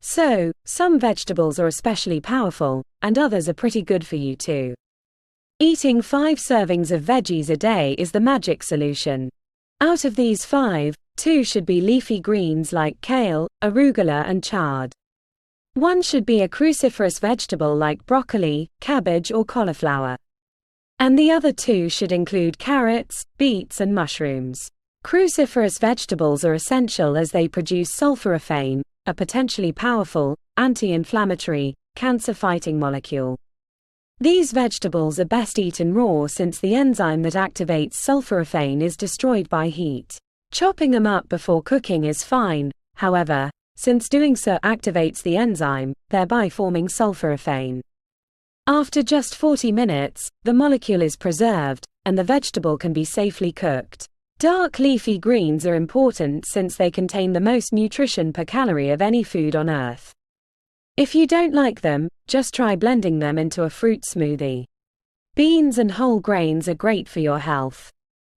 So, some vegetables are especially powerful, and others are pretty good for you too. Eating 5 servings of veggies a day is the magic solution. Out of these 5, 2 should be leafy greens like kale, arugula and chard. 1 should be a cruciferous vegetable like broccoli, cabbage or cauliflower. And the other 2 should include carrots, beets and mushrooms. Cruciferous vegetables are essential as they produce sulforaphane, a potentially powerful, anti-inflammatory, cancer-fighting molecule. These vegetables are best eaten raw since the enzyme that activates sulforaphane is destroyed by heat. Chopping them up before cooking is fine, however, since doing so activates the enzyme, thereby forming sulforaphane. After just 40 minutes, the molecule is preserved, and the vegetable can be safely cooked. Dark leafy greens are important since they contain the most nutrition per calorie of any food on Earth. If you don't like them, just try blending them into a fruit smoothie. Beans and whole grains are great for your health.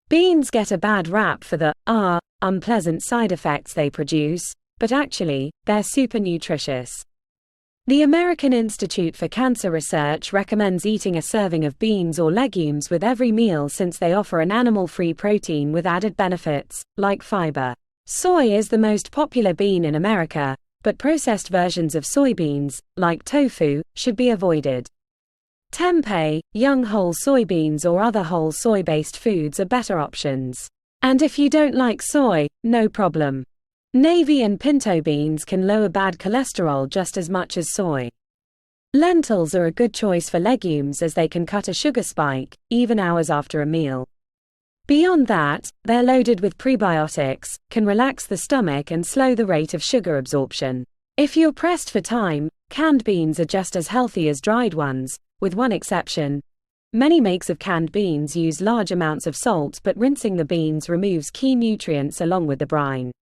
Beans get a bad rap for the unpleasant side effects they produce, but actually, they're super nutritious. The American Institute for Cancer Research recommends eating a serving of beans or legumes with every meal since they offer an animal-free protein with added benefits, like fiber. Soy is the most popular bean in America, but processed versions of soybeans, like tofu, should be avoided. Tempeh, young whole soybeans or other whole soy-based foods are better options. And if you don't like soy, no problem. Navy and pinto beans can lower bad cholesterol just as much as soy. Lentils are a good choice for legumes as they can cut a sugar spike, even hours after a meal. Beyond that, they're loaded with prebiotics, can relax the stomach and slow the rate of sugar absorption. If you're pressed for time, canned beans are just as healthy as dried ones, with one exception. Many makes of canned beans use large amounts of salt, but rinsing the beans removes key nutrients along with the brine.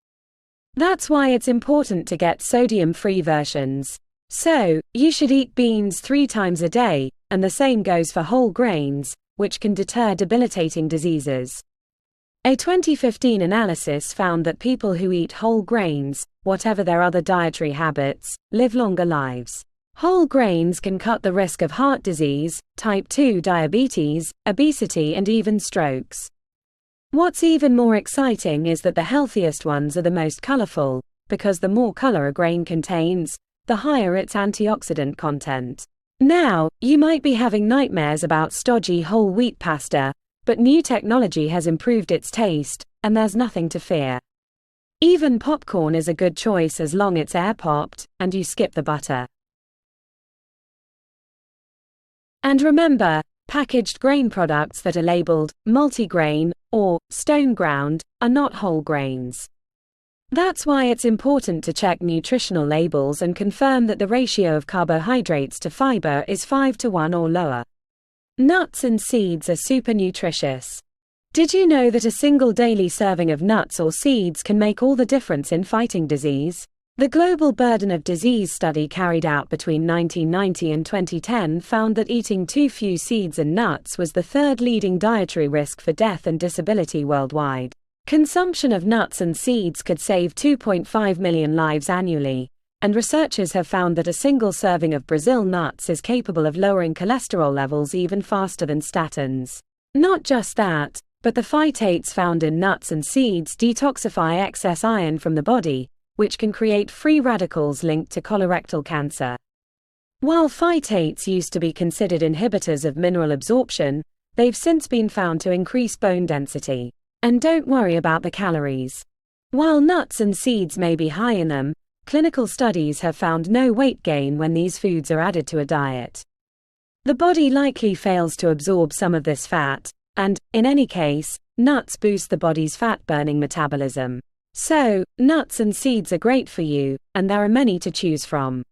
That's why it's important to get sodium-free versions. So, you should eat beans 3 times a day, and the same goes for whole grains, which can deter debilitating diseases. A 2015 analysis found that people who eat whole grains, whatever their other dietary habits, live longer lives. Whole grains can cut the risk of heart disease, type 2 diabetes, obesity and even strokes. What's even more exciting is that the healthiest ones are the most colorful, because the more color a grain contains, the higher its antioxidant content. Now, you might be having nightmares about stodgy whole wheat pasta, but new technology has improved its taste, and there's nothing to fear. Even popcorn is a good choice as long as it's air-popped, and you skip the butter. And remember, packaged grain products that are labeled multigrain or stone ground are not whole grains. That's why it's important to check nutritional labels and confirm that the ratio of carbohydrates to fiber is 5:1 or lower. Nuts and seeds are super nutritious. Did you know that a single daily serving of nuts or seeds can make all the difference in fighting disease? The Global Burden of Disease study carried out between 1990 and 2010 found that eating too few seeds and nuts was the 3rd leading dietary risk for death and disability worldwide. Consumption of nuts and seeds could save 2.5 million lives annually, and researchers have found that a single serving of Brazil nuts is capable of lowering cholesterol levels even faster than statins. Not just that, but the phytates found in nuts and seeds detoxify excess iron from the body, which can create free radicals linked to colorectal cancer. While phytates used to be considered inhibitors of mineral absorption, they've since been found to increase bone density. And don't worry about the calories. While nuts and seeds may be high in them, clinical studies have found no weight gain when these foods are added to a diet. The body likely fails to absorb some of this fat, and, in any case, nuts boost the body's fat-burning metabolism. So, nuts and seeds are great for you, and there are many to choose from.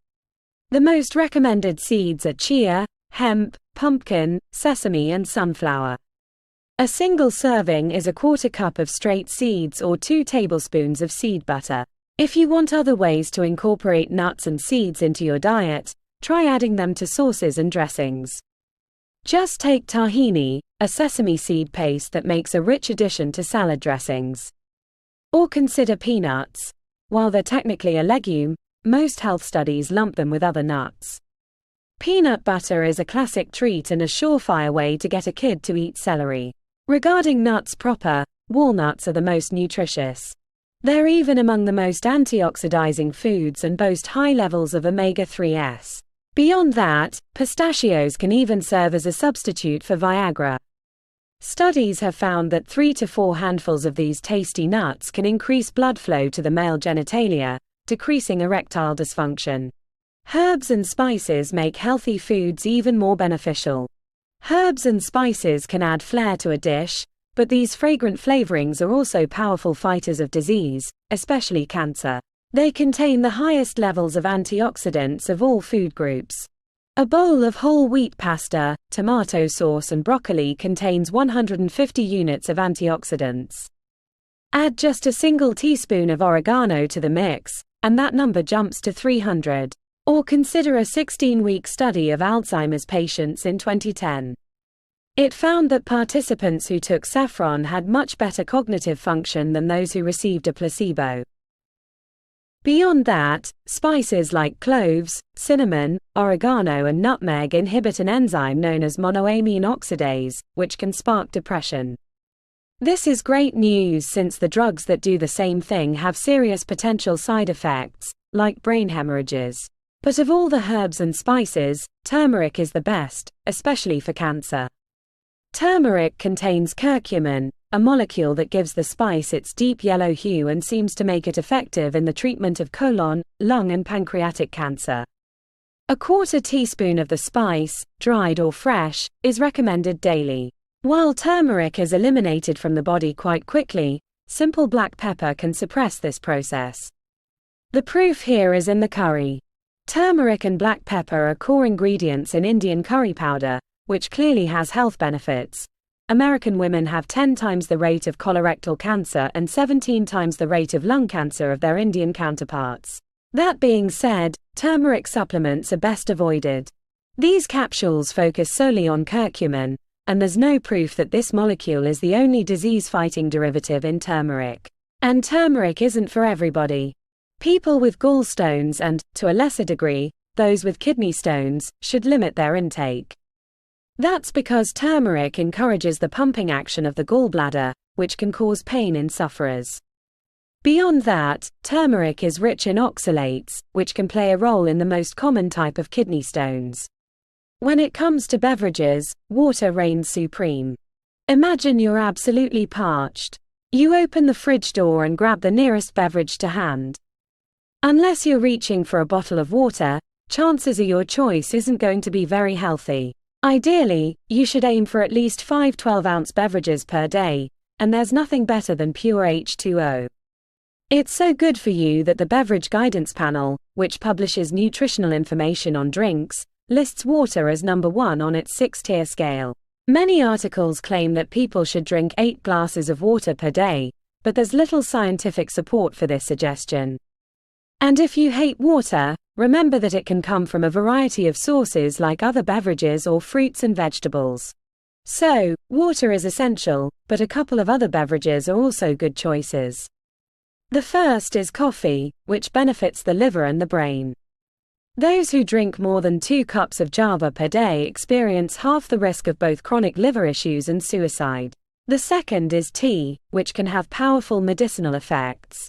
The most recommended seeds are chia, hemp, pumpkin, sesame and sunflower. A single serving is a 1/4 cup of straight seeds or 2 tablespoons of seed butter. If you want other ways to incorporate nuts and seeds into your diet, try adding them to sauces and dressings. Just take tahini, a sesame seed paste that makes a rich addition to salad dressings. Or consider peanuts. While they're technically a legume, most health studies lump them with other nuts. Peanut butter is a classic treat and a surefire way to get a kid to eat celery. Regarding nuts proper, walnuts are the most nutritious. They're even among the most antioxidizing foods and boast high levels of omega-3s. Beyond that, pistachios can even serve as a substitute for Viagra. Studies have found that 3 to 4 handfuls of these tasty nuts can increase blood flow to the male genitalia, decreasing erectile dysfunction. Herbs and spices make healthy foods even more beneficial. Herbs and spices can add flair to a dish, but these fragrant flavorings are also powerful fighters of disease, especially cancer. They contain the highest levels of antioxidants of all food groups. A bowl of whole wheat pasta, tomato sauce and broccoli contains 150 units of antioxidants. Add just a single teaspoon of oregano to the mix, and that number jumps to 300. Or consider a 16-week study of Alzheimer's patients in 2010. It found that participants who took saffron had much better cognitive function than those who received a placebo. Beyond that, spices like cloves, cinnamon, oregano and nutmeg inhibit an enzyme known as monoamine oxidase, which can spark depression. This is great news since the drugs that do the same thing have serious potential side effects, like brain hemorrhages. But of all the herbs and spices, turmeric is the best, especially for cancer. Turmeric contains curcumin, a molecule that gives the spice its deep yellow hue and seems to make it effective in the treatment of colon, lung and pancreatic cancer. A quarter teaspoon of the spice, dried or fresh, is recommended daily. While turmeric is eliminated from the body quite quickly, simple black pepper can suppress this process. The proof here is in the curry. Turmeric and black pepper are core ingredients in Indian curry powder, which clearly has health benefits. American women have 10 times the rate of colorectal cancer and 17 times the rate of lung cancer of their Indian counterparts. That being said, turmeric supplements are best avoided. These capsules focus solely on curcumin, and there's no proof that this molecule is the only disease-fighting derivative in turmeric. And turmeric isn't for everybody. People with gallstones and, to a lesser degree, those with kidney stones, should limit their intake. That's because turmeric encourages the pumping action of the gallbladder, which can cause pain in sufferers. Beyond that, turmeric is rich in oxalates, which can play a role in the most common type of kidney stones. When it comes to beverages, water reigns supreme. Imagine you're absolutely parched. You open the fridge door and grab the nearest beverage to hand. Unless you're reaching for a bottle of water, chances are your choice isn't going to be very healthy. Ideally, you should aim for at least 5 12-ounce beverages per day, and there's nothing better than pure H2O. It's so good for you that the Beverage Guidance Panel, which publishes nutritional information on drinks, lists water as number 1 on its 6-tier scale. Many articles claim that people should drink 8 glasses of water per day, but there's little scientific support for this suggestion. And if you hate water, remember that it can come from a variety of sources like other beverages or fruits and vegetables. So, water is essential, but a couple of other beverages are also good choices. The first is coffee, which benefits the liver and the brain. Those who drink more than 2 cups of Java per day experience half the risk of both chronic liver issues and suicide. The second is tea, which can have powerful medicinal effects.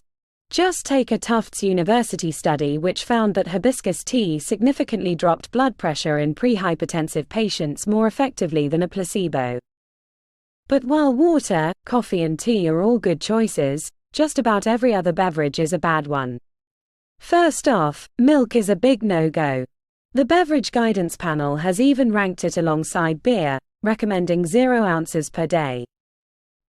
Just take a Tufts University study which found that hibiscus tea significantly dropped blood pressure in prehypertensive patients more effectively than a placebo. But while water, coffee and tea are all good choices, just about every other beverage is a bad one. First off, milk is a big no-go. The Beverage Guidance Panel has even ranked it alongside beer, recommending 0 ounces per day.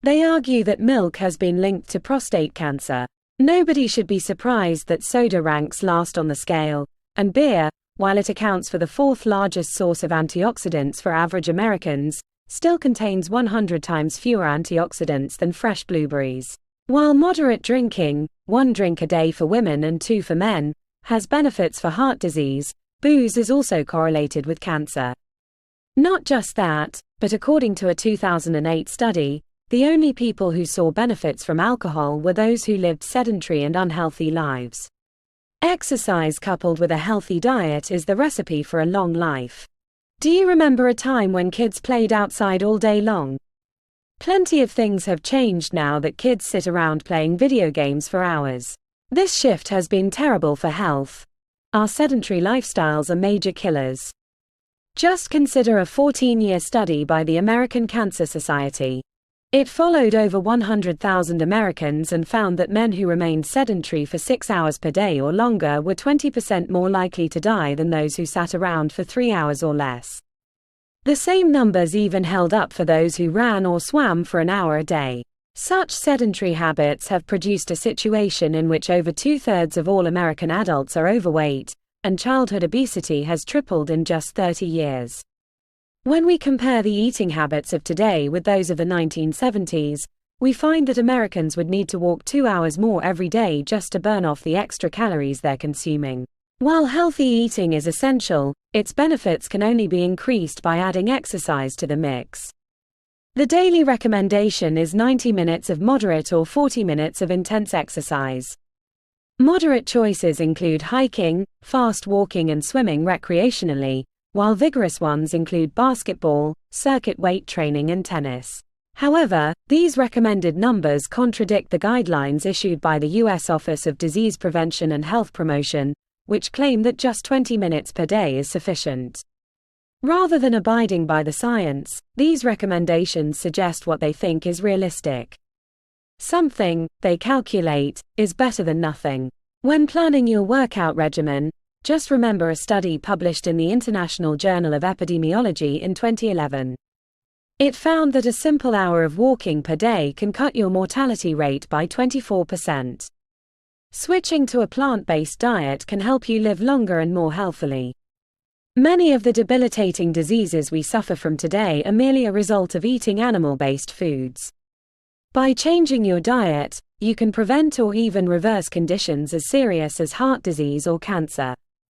They argue that milk has been linked to prostate cancer. Nobody should be surprised that soda ranks last on the scale, and beer, while it accounts for the 4th largest source of antioxidants for average Americans, still contains 100 times fewer antioxidants than fresh blueberries. While moderate drinking, 1 drink a day for women and 2 for men, has benefits for heart disease, booze is also correlated with cancer. Not just that, but according to a 2008 study, the only people who saw benefits from alcohol were those who lived sedentary and unhealthy lives. Exercise coupled with a healthy diet is the recipe for a long life. Do you remember a time when kids played outside all day long? Plenty of things have changed now that kids sit around playing video games for hours. This shift has been terrible for health. Our sedentary lifestyles are major killers. Just consider a 14-year study by the American Cancer Society. It followed over 100,000 Americans and found that men who remained sedentary for 6 hours per day or longer were 20% more likely to die than those who sat around for 3 hours or less. The same numbers even held up for those who ran or swam for an hour a day. Such sedentary habits have produced a situation in which over 2/3 of all American adults are overweight, and childhood obesity has tripled in just 30 years. When we compare the eating habits of today with those of the 1970s, we find that Americans would need to walk 2 hours more every day just to burn off the extra calories they're consuming. While healthy eating is essential, its benefits can only be increased by adding exercise to the mix. The daily recommendation is 90 minutes of moderate or 40 minutes of intense exercise. Moderate choices include hiking, fast walking and swimming recreationally, while vigorous ones include basketball, circuit weight training and tennis. However, these recommended numbers contradict the guidelines issued by the U.S. Office of Disease Prevention and Health Promotion, which claim that just 20 minutes per day is sufficient. Rather than abiding by the science, these recommendations suggest what they think is realistic. Something, they calculate, is better than nothing. When planning your workout regimen, just remember a study published in the International Journal of Epidemiology in 2011. It found that a simple hour of walking per day can cut your mortality rate by 24%. Switching to a plant-based diet can help you live longer and more healthily. Many of the debilitating diseases we suffer from today are merely a result of eating animal-based foods. By changing your diet, you can prevent or even reverse conditions as serious as heart disease or cancer.